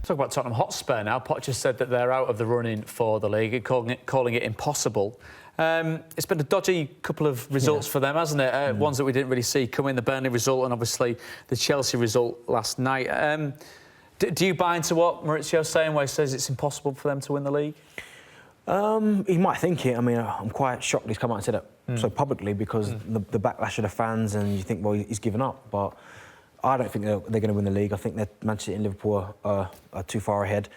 Talk about Tottenham Hotspur now. Poch has said that they're out of the running for the league, calling it impossible. It's been a dodgy couple of results for them, hasn't it? Ones that we didn't really see coming, the Burnley result and obviously the Chelsea result last night. Do you buy into what Mauricio's saying, where he says it's impossible for them to win the league? He might think it. I mean, I'm quite shocked he's come out and said it so publicly, because the backlash of the fans, and you think, well, he's given up. But I don't think they're going to win the league. I think that Manchester City and Liverpool are too far ahead.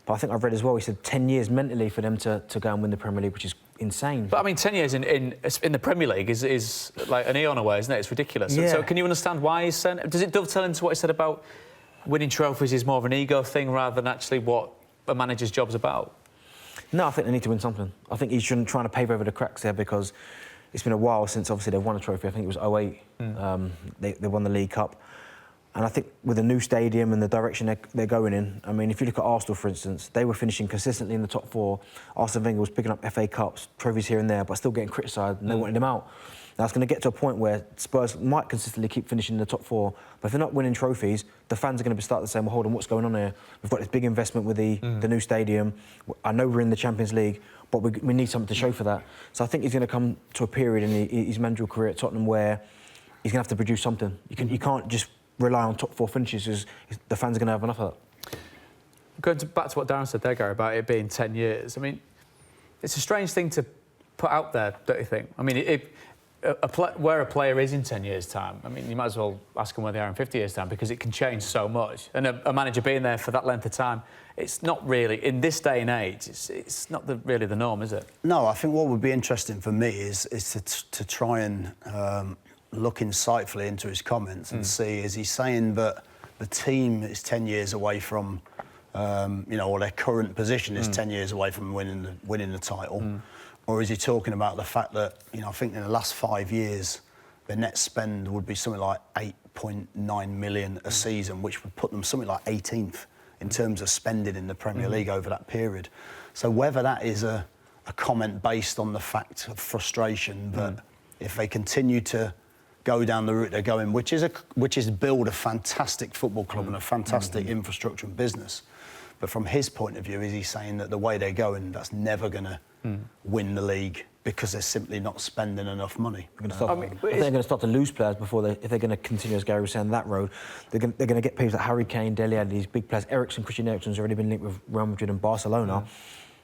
But I think I've read as well, he said 10 years mentally for them to go and win the Premier League, which is insane. But I mean, 10 years in the Premier League is like an eon away, isn't it? It's ridiculous. Yeah. So can you understand why he's saying it? Does it dovetail into what he said about winning trophies is more of an ego thing rather than actually what a manager's job's about? No, I think they need to win something. I think he's trying to pave over the cracks there, because it's been a while since, obviously, they've won a trophy. I think it was 2008. They won the League Cup. And I think with the new stadium and the direction they're going in, I mean, if you look at Arsenal, for instance, they were finishing consistently in the top four. Arsene Wenger was picking up FA Cups, trophies here and there, but still getting criticised, and they wanted him out. Now, it's going to get to a point where Spurs might consistently keep finishing in the top four, but if they're not winning trophies, the fans are going to start to say, well, hold on, what's going on here? We've got this big investment with the new stadium. I know we're in the Champions League, but we need something to show for that. So I think he's going to come to a period in his managerial career at Tottenham where he's going to have to produce something. You can't just rely on top four finishes, because the fans are going to have enough of that. Going back to what Darren said there, Gary, about it being 10 years, I mean, it's a strange thing to put out there, don't you think? I mean, where a player is in 10 years' time, I mean, you might as well ask them where they are in 50 years' time, because it can change so much. And a manager being there for that length of time, it's not really, in this day and age, it's not really the norm, is it? No, I think what would be interesting for me is to try and look insightfully into his comments and see, is he saying that the team is 10 years away from, or their current position is 10 years away from winning the title? Or is he talking about the fact that, I think in the last 5 years, the net spend would be something like 8.9 million a season, which would put them something like 18th in terms of spending in the Premier League over that period. So whether that is a comment based on the fact of frustration that if they continue to go down the route they're going, which is build a fantastic football club and a fantastic infrastructure and business. But from his point of view, is he saying that the way they're going, that's never going to win the league because they're simply not spending enough money? I think they're going to start to lose players if they're going to continue, as Gary was saying, that road. They're going to get people like Harry Kane, Dele Alli, these big players. Christian Eriksen's already been linked with Real Madrid and Barcelona.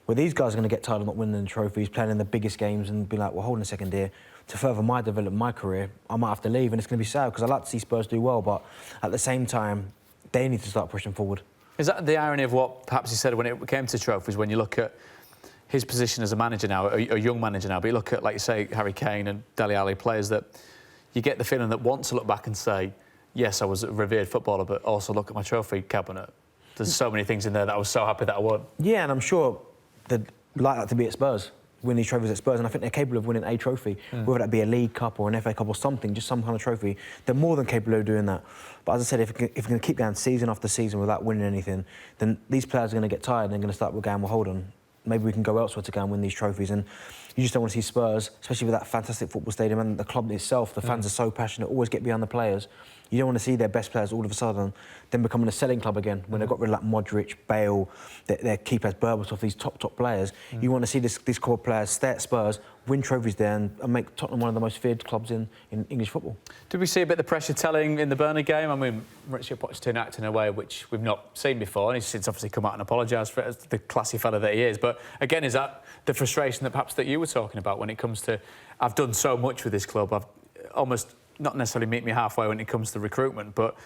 Well, these guys are going to get tired of not winning the trophies, playing in the biggest games, and be like, well, hold on a second here. To further my development, my career, I might have to leave, and it's going to be sad, because I like to see Spurs do well, but at the same time, they need to start pushing forward. Is that the irony of what perhaps he said when it came to trophies, when you look at his position as a manager now, a young manager now, but you look at, like you say, Harry Kane and Dele Alli, players that you get the feeling that want to look back and say, yes, I was a revered footballer, but also look at my trophy cabinet. There's so many things in there that I was so happy that I won. Yeah, and I'm sure they'd like that to be at Spurs, win these trophies at Spurs, and I think they're capable of winning a trophy, whether that be a League Cup or an FA Cup or something, just some kind of trophy. They're more than capable of doing that. But as I said, if we're going to keep going season after season without winning anything, then these players are going to get tired and they're going to start going, well, hold on, maybe we can go elsewhere to go and win these trophies. And you just don't want to see Spurs, especially with that fantastic football stadium and the club itself. The fans are so passionate, always get behind the players. You don't want to see their best players all of a sudden then becoming a selling club again when they've got rid of like Modric, Bale, their key players, Berbatov, these top players. You want to see these core players stay at Spurs, win trophies there, and make Tottenham one of the most feared clubs in English football. Did we see a bit of the pressure telling in the Burnley game? I mean, Mauricio Pochettino acting in a way which we've not seen before, and he's since obviously come out and apologised for it as the classy fella that he is. But again, is that the frustration that perhaps that you were talking about when it comes to, I've done so much with this club, I've almost not necessarily meet me halfway when it comes to recruitment, but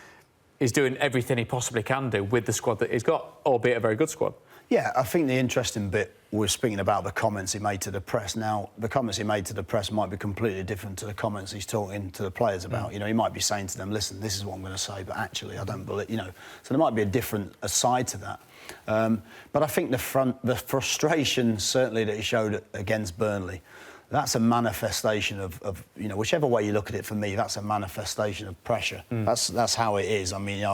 he's doing everything he possibly can do with the squad that he's got, albeit a very good squad. Yeah, I think the interesting bit was speaking about the comments he made to the press. Now, the comments he made to the press might be completely different to the comments he's talking to the players about. He might be saying to them, listen, this is what I'm going to say, but actually I don't believe, So there might be a side to that. But I think the frustration, certainly, that he showed against Burnley, that's a manifestation of whichever way you look at it. For me, that's a manifestation of pressure. That's how it is. I mean,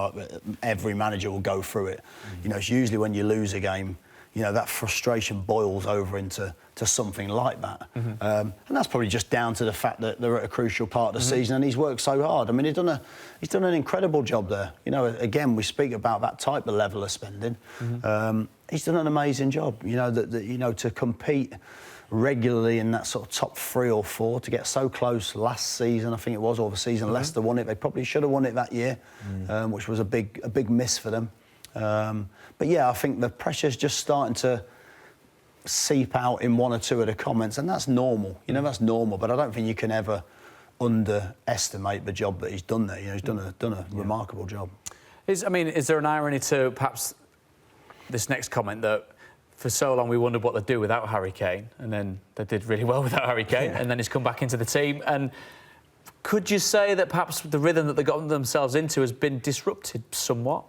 every manager will go through it. It's usually when you lose a game, that frustration boils over into something like that. And that's probably just down to the fact that they're at a crucial part of the season and he's worked so hard. I mean, he's done an incredible job there. Again, we speak about that type of level of spending. He's done an amazing job. To compete regularly in that sort of top 3 or 4, to get so close last season, I think it was, or the season Leicester won it. They probably should have won it that year, which was a big miss for them. But yeah, I think the pressure's just starting to seep out in 1 or 2 of the comments, and that's normal. That's normal. But I don't think you can ever underestimate the job that he's done there. He's done a remarkable job. Is there an irony to perhaps this next comment that for so long we wondered what they'd do without Harry Kane, and then they did really well without Harry Kane, and then he's come back into the team? And could you say that perhaps the rhythm that they got themselves into has been disrupted somewhat?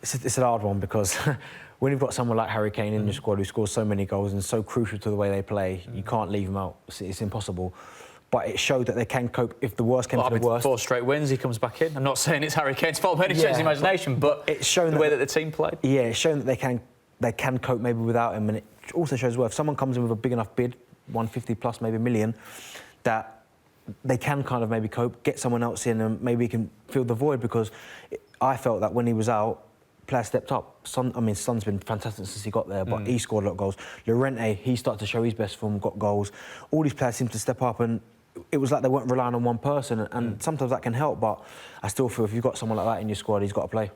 It's an hard one because when you've got someone like Harry Kane in your squad who scores so many goals and so crucial to the way they play, you can't leave him out. It's impossible. But it showed that they can cope if the worst came to the worst. 4 straight wins, he comes back in. I'm not saying it's Harry Kane's fault by any stretch of the imagination, but it's shown the way that the team played. Yeah, it's shown that they can cope maybe without him, and it also shows if someone comes in with a big enough bid, 150 plus, maybe $1 million, that they can kind of maybe cope, get someone else in, and maybe he can fill the void. Because I felt that when he was out, players stepped up. Son's been fantastic since he got there, but he scored a lot of goals. Llorente, he started to show his best form, got goals. All these players seemed to step up, and it was like they weren't relying on one person, and sometimes that can help, but I still feel if you've got someone like that in your squad, he's got to play.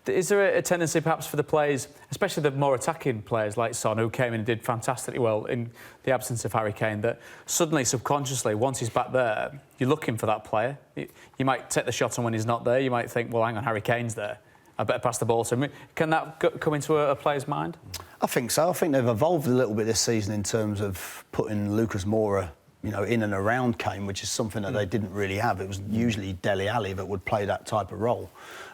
Is there a tendency perhaps for the players, especially the more attacking players like Son, who came in and did fantastically well in the absence of Harry Kane, that suddenly, subconsciously, once he's back there, you're looking for that player? You might take the shot on when he's not there. You might think, well, hang on, Harry Kane's there, I better pass the ball to him. Can that come into a player's mind? I think so. I think they've evolved a little bit this season in terms of putting Lucas Moura in and around Kane, which is something that they didn't really have. It was usually Dele Alli that would play that type of role.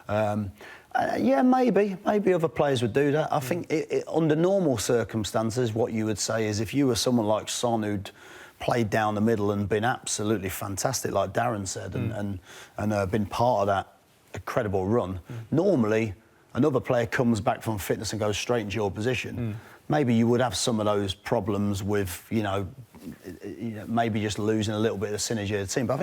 Maybe other players would do that. I think under normal circumstances, what you would say is if you were someone like Son who'd played down the middle and been absolutely fantastic, like Darren said, and been part of that incredible run, normally another player comes back from fitness and goes straight into your position. Maybe you would have some of those problems with, maybe just losing a little bit of the synergy of the team. But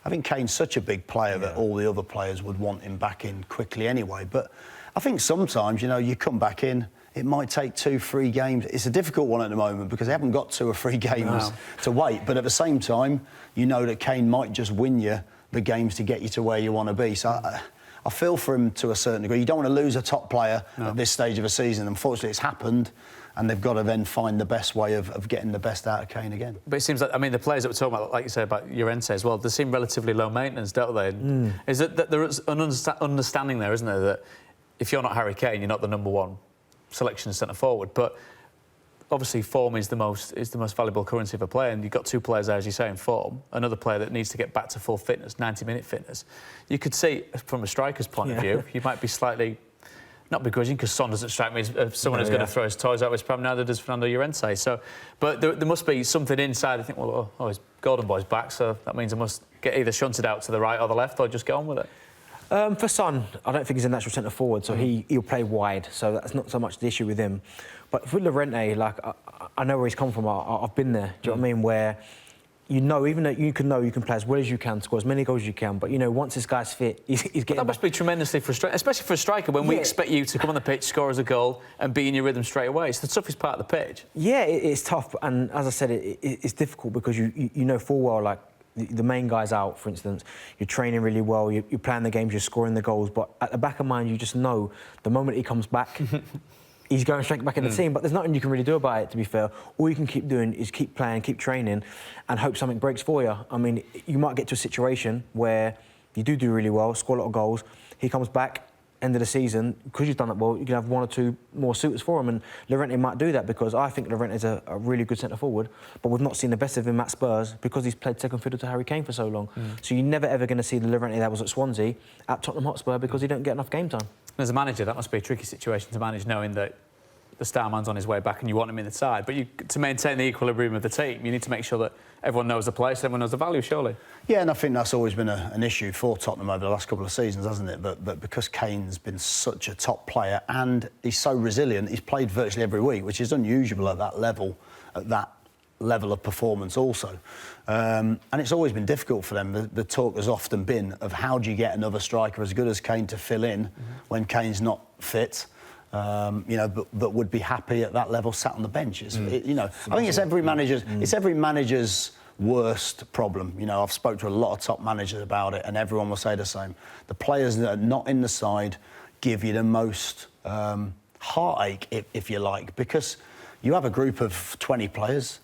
I think Kane's such a big player that all the other players would want him back in quickly anyway. But I think sometimes, you come back in, it might take 2-3 games. It's a difficult one at the moment because they haven't got 2 or 3 games to wait. But at the same time, you know that Kane might just win you the games to get you to where you want to be. So I feel for him to a certain degree. You don't want to lose a top player at this stage of a season. Unfortunately, it's happened, and they've got to then find the best way of getting the best out of Kane again. But it seems like, the players that we're talking about, like you said about Llorente as well, they seem relatively low maintenance, don't they? Is it that there's an understanding there, isn't there, that if you're not Harry Kane, you're not the number 1 selection centre forward, but obviously form is the most valuable currency of a player, and you've got 2 players there, as you say, in form. Another player that needs to get back to full fitness, 90-minute fitness. You could see, from a striker's point of view, you might be slightly, not begrudging, because Son doesn't strike me as someone who's going to throw his toys out his pram, neither does Fernando Llorente. So, but there must be something inside. I think, well, his Golden Boy's back, so that means I must get either shunted out to the right or the left, or just get on with it. For Son, I don't think he's a natural centre forward, so he'll play wide, so that's not so much the issue with him. But with Llorente, I know where he's come from. I've been there. Do you know what I mean? Where even though you can play as well as you can, score as many goals as you can, but once this guy's fit, he's getting. That must be tremendously frustrating, especially for a striker when we expect you to come on the pitch, score as a goal, and be in your rhythm straight away. It's the toughest part of the pitch. Yeah, it's tough, and as I said, it's difficult because you know full well the main guy's out, for instance, you're training really well, you're playing the games, you're scoring the goals, but at the back of mind, you just know the moment he comes back, he's going straight back in the team. But there's nothing you can really do about it, to be fair. All you can keep doing is keep playing, keep training, and hope something breaks for you. You might get to a situation where you do really well, score a lot of goals, he comes back, end of the season, because you've done that well, you can have 1 or 2 more suitors for him, and Llorente might do that because I think Llorente's a really good centre forward, but we've not seen the best of him at Spurs because he's played second fiddle to Harry Kane for so long. So you're never ever going to see the Llorente that was at Swansea at Tottenham Hotspur because he don't get enough game time. As a manager, that must be a tricky situation to manage, knowing that the star man's on his way back and you want him in the side. But to maintain the equilibrium of the team, you need to make sure that everyone knows the place, everyone knows the value, surely. Yeah, and I think that's always been an issue for Tottenham over the last couple of seasons, hasn't it? But because Kane's been such a top player and he's so resilient, he's played virtually every week, which is unusual at that level of performance also. And it's always been difficult for them. The talk has often been of how do you get another striker as good as Kane to fill in when Kane's not fit, but would be happy at that level sat on the bench. I think it's every manager's worst problem. I've spoke to a lot of top managers about it and everyone will say the same. The players that are not in the side give you the most heartache, if you like, because you have a group of 20 players.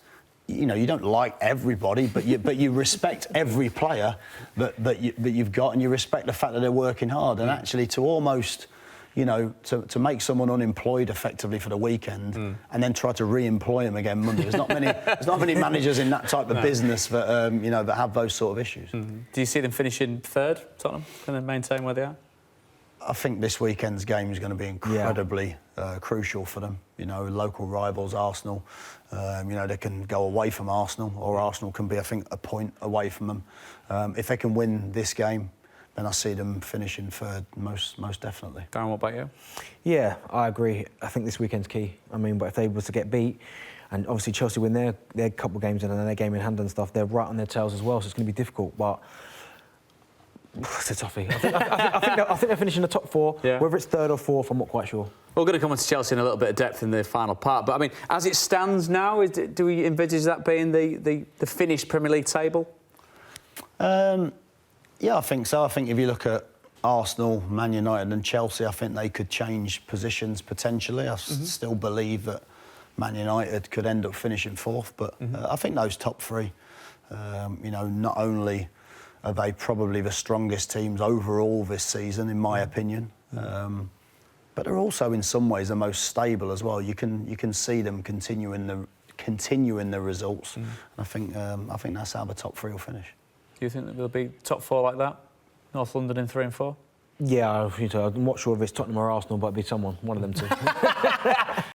You don't like everybody, but you respect every player that you've got, and you respect the fact that they're working hard. And actually, to almost, to make someone unemployed effectively for the weekend and then try to re-employ them again Monday. There's not many managers in that type of business that that have those sort of issues. Do you see them finishing third, Tottenham? Can they maintain where they are? I think this weekend's game is going to be incredibly crucial for them. Local rivals, Arsenal. They can go away from Arsenal, or Arsenal can be, I think, a point away from them. If they can win this game, then I see them finishing third, most definitely. Darren, what about you? Yeah, I agree. I think this weekend's key. But if they was to get beat, and obviously Chelsea win their couple of games and then their game in hand and stuff, they're right on their tails as well, so it's going to be difficult. But it's a toughie. I think they're finishing the top four. Yeah. Whether it's third or fourth, I'm not quite sure. We're going to come on to Chelsea in a little bit of depth in the final part. But, as it stands now, do we envisage that being the finished Premier League table? Yeah, I think so. I think if you look at Arsenal, Man United and Chelsea, I think they could change positions potentially. I still believe that Man United could end up finishing fourth. But I think those top three, not only are they probably the strongest teams overall this season, in my opinion. But they're also, in some ways, the most stable as well. You can see them continuing the results. And I think that's how the top three will finish. Do you think that there'll be top four like that? North London in 3 and 4? Yeah, I'm not sure if it's Tottenham or Arsenal, but it'll be one of them two.